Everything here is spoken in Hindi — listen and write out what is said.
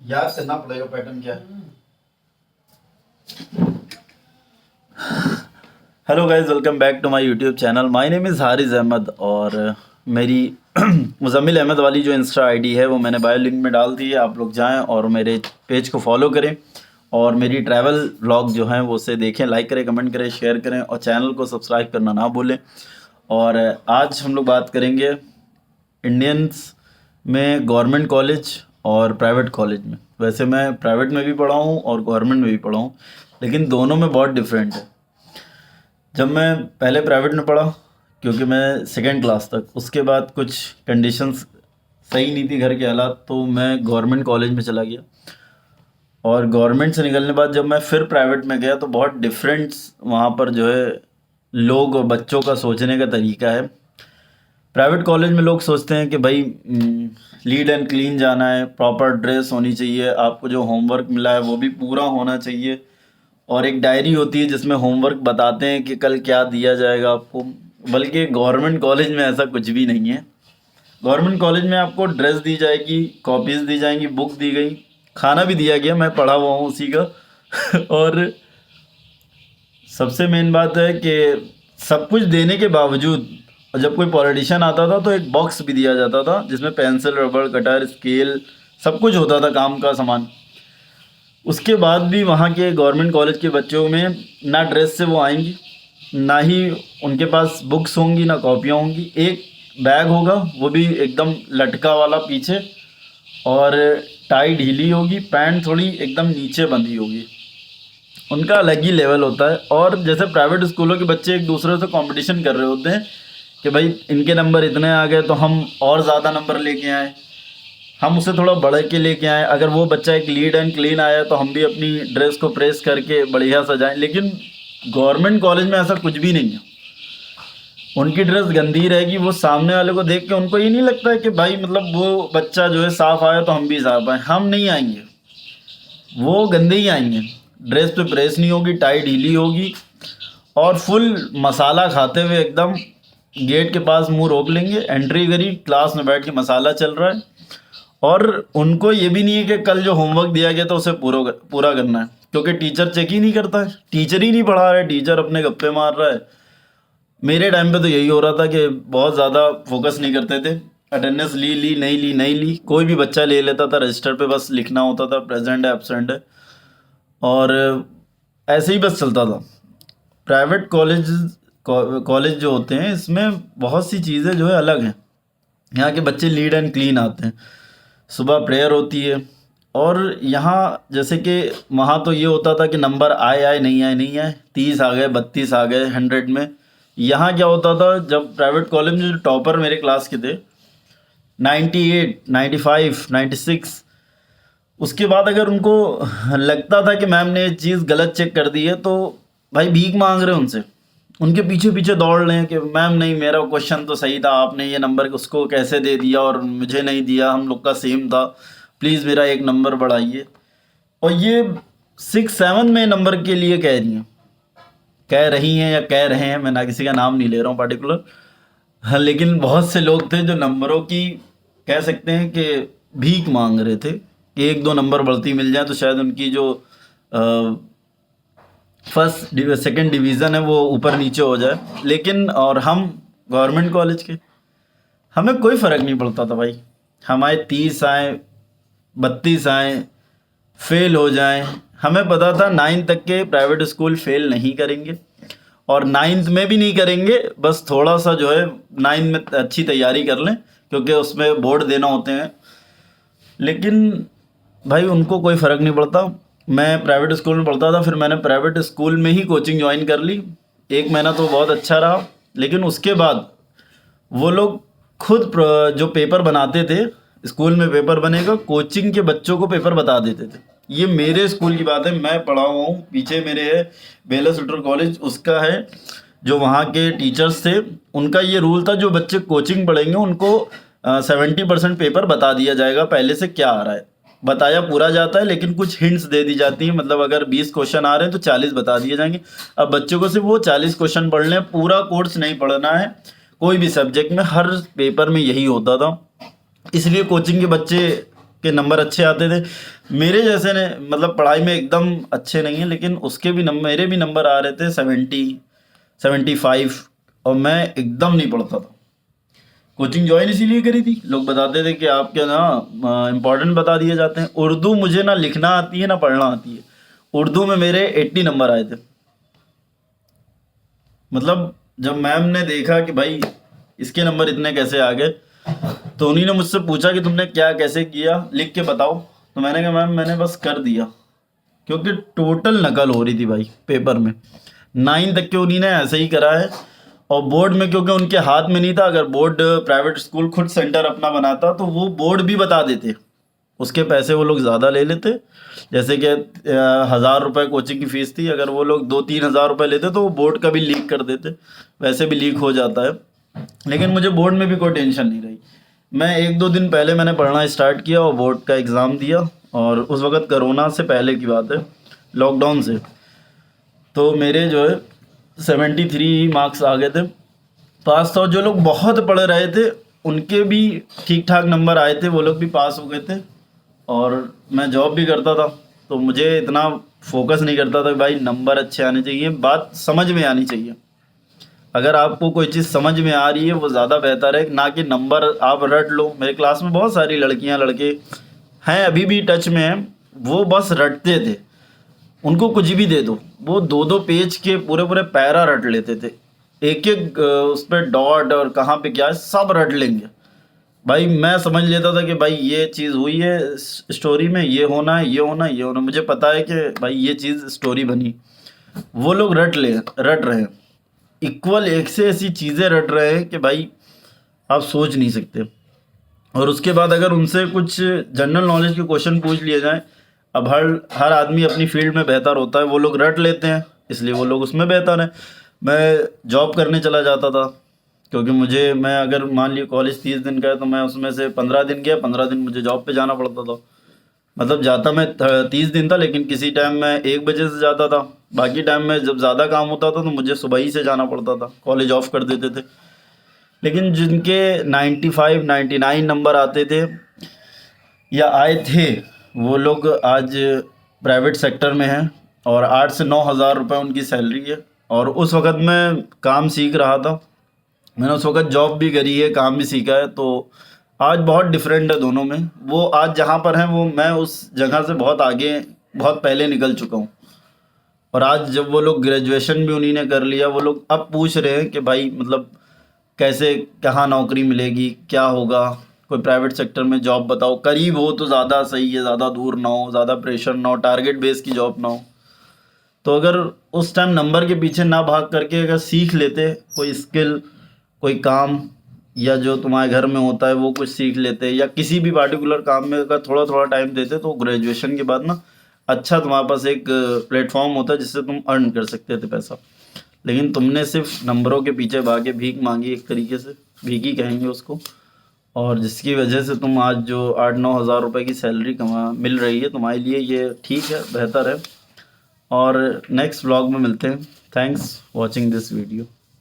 याद करना पड़ेगा पैटर्न क्या है। Hello guys, welcome back to my YouTube channel. My name is Haris Ahmed और मेरी मुज़म्मिल अहमद वाली जो इंस्टा आईडी है वो मैंने बायो लिंक में डाल दी है। आप लोग जाएं और मेरे पेज को फॉलो करें और मेरी ट्रैवल व्लॉग जो हैं वो उसे देखें, लाइक करें, कमेंट करें, शेयर करें और चैनल को सब्सक्राइब करना ना भूलें। और आज हम लोग बात करेंगे इंडियंस में गवर्नमेंट कॉलेज और प्राइवेट कॉलेज में। वैसे मैं प्राइवेट में भी पढ़ा हूँ और गवर्नमेंट में भी पढ़ा हूँ, लेकिन दोनों में बहुत डिफरेंट है। जब मैं पहले प्राइवेट में पढ़ा, क्योंकि मैं सेकेंड क्लास तक, उसके बाद कुछ कंडीशंस सही नहीं थी घर के हालात, तो मैं गवर्नमेंट कॉलेज में चला गया। और गवर्नमेंट से निकलने बाद जब मैं फिर प्राइवेट में गया तो बहुत डिफरेंस वहाँ पर जो है लोग और बच्चों का सोचने का तरीका है। प्राइवेट कॉलेज में लोग सोचते हैं कि भाई लीड एंड क्लीन जाना है, प्रॉपर ड्रेस होनी चाहिए, आपको जो होमवर्क मिला है वो भी पूरा होना चाहिए, और एक डायरी होती है जिसमें होमवर्क बताते हैं कि कल क्या दिया जाएगा आपको। बल्कि गवर्नमेंट कॉलेज में ऐसा कुछ भी नहीं है। गवर्नमेंट कॉलेज में आपको ड्रेस दी जाएगी, कॉपीज़ दी जाएंगी, बुक दी गई, खाना भी दिया गया, मैं पढ़ा हुआ हूँ उसी का और सबसे मेन बात है कि सब कुछ देने के बावजूद जब कोई पॉलिटिशियन आता था तो एक बॉक्स भी दिया जाता था जिसमें पेंसिल, रबड़, कटर, स्केल, सब कुछ होता था, काम का सामान। उसके बाद भी वहाँ के गवर्नमेंट कॉलेज के बच्चों में ना ड्रेस से वो आएंगी, ना ही उनके पास बुक्स होंगी, ना कॉपियाँ होंगी। एक बैग होगा, वो भी एकदम लटका वाला पीछे, और टाई ढीली होगी, पैंट थोड़ी एकदम नीचे बंधी होगी। उनका अलग ही लेवल होता है। और जैसे प्राइवेट स्कूलों के बच्चे एक दूसरे से कंपटीशन कर रहे होते हैं कि भाई इनके नंबर इतने आ गए तो हम और ज़्यादा नंबर लेके आए, हम उसे थोड़ा बढ़ के लेके आए। अगर वो बच्चा एक लीड एंड क्लीन आया तो हम भी अपनी ड्रेस को प्रेस करके बढ़िया सजाएं। लेकिन गवर्नमेंट कॉलेज में ऐसा कुछ भी नहीं है। उनकी ड्रेस गंदी रहेगी, वो सामने वाले को देख के उनको ये नहीं लगता है कि भाई मतलब वो बच्चा जो है साफ़ आया तो हम भी साफ़ आए। हम नहीं आएंगे, वो गंदे ही आएंगे। ड्रेस पे प्रेस नहीं होगी, टाई ढीली होगी, और फुल मसाला खाते हुए एकदम गेट के पास मुंह रोक लेंगे। एंट्री करी, क्लास में बैठ के मसाला चल रहा है, और उनको ये भी नहीं है कि कल जो होमवर्क दिया गया तो उसे पूरा करना है, क्योंकि टीचर चेक ही नहीं करता है, टीचर ही नहीं पढ़ा रहा है, टीचर अपने गप्पे मार रहा है। मेरे टाइम पे तो यही हो रहा था कि बहुत ज़्यादा फोकस नहीं करते थे। अटेंडेंस ली नहीं ली, कोई भी बच्चा ले लेता था, रजिस्टर पे बस लिखना होता था प्रेजेंट है, एब्सेंट है, और ऐसे ही बस चलता था। प्राइवेट कॉलेज जो होते हैं इसमें बहुत सी चीज़ें जो है अलग हैं। यहाँ के बच्चे लीड एंड क्लीन आते हैं, सुबह प्रेयर होती है, और यहाँ जैसे कि वहाँ तो ये होता था कि नंबर आए नहीं आए, 30 आ गए, 32 आ गए 100 में। यहाँ क्या होता था, जब प्राइवेट कॉलेज में जो टॉपर मेरे क्लास के थे 98, 95, 96, उसके बाद अगर उनको लगता था कि मैम ने ये चीज़ गलत चेक कर दी है तो भाई भीख मांग रहे हैं उनसे, उनके पीछे पीछे दौड़ रहे हैं कि मैम नहीं, मेरा क्वेश्चन तो सही था, आपने ये नंबर उसको कैसे दे दिया और मुझे नहीं दिया, हम लोग का सेम था, प्लीज़ मेरा एक नंबर बढ़ाइए। और ये 6-7 में नंबर के लिए कह रही हैं या कह रहे हैं, मैं ना किसी का नाम नहीं ले रहा हूँ पार्टिकुलर। हाँ, लेकिन बहुत से लोग थे जो नंबरों की कह सकते हैं कि भीख मांग रहे थे कि 1-2 नंबर बढ़ती मिल जाए तो शायद उनकी जो फर्स्ट सेकंड डिवीज़न है वो ऊपर नीचे हो जाए। लेकिन और हम गवर्नमेंट कॉलेज के, हमें कोई फ़र्क नहीं पड़ता था भाई, हमारे 30 आए, 32 आए, फेल हो जाएं, हमें पता था 9th तक के प्राइवेट स्कूल फेल नहीं करेंगे, और 9th में भी नहीं करेंगे। बस थोड़ा सा जो है 9th में अच्छी तैयारी कर लें क्योंकि उसमें बोर्ड देना होते हैं। लेकिन भाई उनको कोई फ़र्क नहीं पड़ता। मैं प्राइवेट स्कूल में पढ़ता था, फिर मैंने प्राइवेट स्कूल में ही कोचिंग ज्वाइन कर ली। 1 महीना तो बहुत अच्छा रहा, लेकिन उसके बाद वो लोग खुद जो पेपर बनाते थे, स्कूल में पेपर बनेगा, कोचिंग के बच्चों को पेपर बता देते थे। ये मेरे स्कूल की बात है, मैं पढ़ा हुआ हूँ, पीछे मेरे है बेला सुटर कॉलेज, उसका है जो वहाँ के टीचर्स थे उनका ये रूल था, जो बच्चे कोचिंग पढ़ेंगे उनको 70% पेपर बता दिया जाएगा पहले से क्या आ रहा है। बताया पूरा जाता है लेकिन कुछ हिंट्स दे दी जाती हैं, मतलब अगर 20 क्वेश्चन आ रहे हैं तो 40 बता दिए जाएंगे। अब बच्चों को सिर्फ वो 40 क्वेश्चन पढ़ने हैं, पूरा कोर्स नहीं पढ़ना है, कोई भी सब्जेक्ट में। हर पेपर में यही होता था। इसलिए कोचिंग के बच्चे के नंबर अच्छे आते थे। मेरे जैसे ने मतलब पढ़ाई में एकदम अच्छे नहीं है, लेकिन उसके भी नंबर, मेरे भी नंबर आ रहे थे 70, 75, और मैं एकदम नहीं पढ़ता था। कोचिंग ज्वाइन इसीलिए करी थी, लोग बताते थे कि आपके ना इम्पोर्टेंट बता दिए जाते हैं। उर्दू मुझे ना लिखना आती है ना पढ़ना आती है। उर्दू में मेरे 80 नंबर आए थे। मतलब जब मैम ने देखा कि भाई इसके नंबर इतने कैसे आ गए, तो उन्हीं ने मुझसे पूछा कि तुमने क्या कैसे किया, लिख के बताओ। तो मैंने कहा मैम मैंने बस कर दिया, क्योंकि टोटल नकल हो रही थी भाई पेपर में। 9 तक के उन्हीं ने ऐसे ही करा है। और बोर्ड में क्योंकि उनके हाथ में नहीं था, अगर बोर्ड प्राइवेट स्कूल खुद सेंटर अपना बनाता तो वो बोर्ड भी बता देते, उसके पैसे वो लोग ज़्यादा ले लेते। जैसे कि 1,000 रुपये कोचिंग की फ़ीस थी, अगर वो लोग 2-3 हज़ार रुपये लेते तो वो बोर्ड का भी लीक कर देते। वैसे भी लीक हो जाता है, लेकिन मुझे बोर्ड में भी कोई टेंशन नहीं रही। मैं 1-2 दिन पहले मैंने पढ़ना स्टार्ट किया और बोर्ड का एग्ज़ाम दिया। और उस वक़्त कोरोना से पहले की बात है, लॉकडाउन से। तो मेरे जो है 73 मार्क्स आ गए थे, पास था। जो लोग बहुत पढ़ रहे थे उनके भी ठीक ठाक नंबर आए थे, वो लोग भी पास हो गए थे। और मैं जॉब भी करता था, तो मुझे इतना फोकस नहीं करता था कि भाई नंबर अच्छे आने चाहिए, बात समझ में आनी चाहिए। अगर आपको कोई चीज़ समझ में आ रही है वो ज़्यादा बेहतर है, ना कि नंबर आप रट लो। मेरे क्लास में बहुत सारी लड़कियां लड़के हैं, अभी भी टच में हैं, वो बस रटते थे। उनको कुछ भी दे दो, वो 2-2 पेज के पूरे पूरे पैरा रट लेते थे। एक एक उस पर डॉट और कहाँ पे क्या है सब रट लेंगे। भाई मैं समझ लेता था कि भाई ये चीज़ हुई है स्टोरी में, ये होना है, ये होना है, ये होना। मुझे पता है कि भाई ये चीज़ स्टोरी बनी। वो लोग रट रहे हैं, इक्वल एक से ऐसी चीज़ें रट रहे हैं कि भाई आप सोच नहीं सकते। और उसके बाद अगर उनसे कुछ जनरल नॉलेज के क्वेश्चन पूछ लिए जाएं, अब हर हर आदमी अपनी फील्ड में बेहतर होता है, वो लोग रट लेते हैं, इसलिए वो लोग उसमें बेहतर हैं। मैं जॉब करने चला जाता था, क्योंकि मुझे, मैं अगर मान ली कॉलेज 30 दिन का है तो मैं उसमें से 15 दिन गया, 15 दिन मुझे जॉब पे जाना पड़ता था। मतलब जाता मैं 30 दिन था, लेकिन किसी टाइम मैं 1 बजे से जाता था, बाकी टाइम में जब ज़्यादा काम होता था तो मुझे सुबह ही से जाना पड़ता था, कॉलेज ऑफ कर देते थे। लेकिन जिनके 95-99 नंबर आते थे या आए थे, वो लोग आज प्राइवेट सेक्टर में हैं और 8 से 9 हज़ार रुपये उनकी सैलरी है। और उस वक़्त मैं काम सीख रहा था, मैंने उस वक़्त जॉब भी करी है, काम भी सीखा है। तो आज बहुत डिफरेंट है दोनों में। वो आज जहाँ पर हैं, वो मैं उस जगह से बहुत आगे, बहुत पहले निकल चुका हूँ। और आज जब वो लोग ग्रेजुएशन भी उन्हीं ने कर लिया, वो लोग अब पूछ रहे हैं कि भाई मतलब कैसे, कहाँ नौकरी मिलेगी, क्या होगा, कोई प्राइवेट सेक्टर में जॉब बताओ, करीब हो तो ज़्यादा सही है, ज़्यादा दूर ना हो, ज़्यादा प्रेशर ना हो, टारगेट बेस की जॉब ना हो। तो अगर उस टाइम नंबर के पीछे ना भाग करके अगर सीख लेते कोई स्किल, कोई काम, या जो तुम्हारे घर में होता है वो कुछ सीख लेते, या किसी भी पार्टिकुलर काम में अगर थोड़ा थोड़ा टाइम देते, तो ग्रेजुएशन के बाद ना अच्छा तुम्हारे पास एक प्लेटफॉर्म होता है जिससे तुम अर्न कर सकते थे पैसा। लेकिन तुमने सिर्फ नंबरों के पीछे भागे, भीख मांगी, एक तरीके से भीख ही कहेंगे उसको। और जिसकी वजह से तुम आज जो 8-9 हज़ार रुपये की सैलरी मिल रही है तुम्हारे लिए, ये ठीक है, बेहतर है। और नेक्स्ट व्लॉग में मिलते हैं। Thanks watching this video.